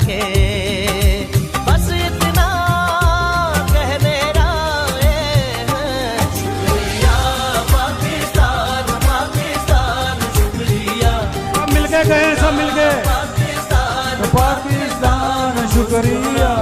सके। बस इतना कह मेरा शुक्रिया पाकिस्तान, पाकिस्तान शुक्रिया। मिल के गए, सब मिल के पाकिस्तान, शुक्रिया।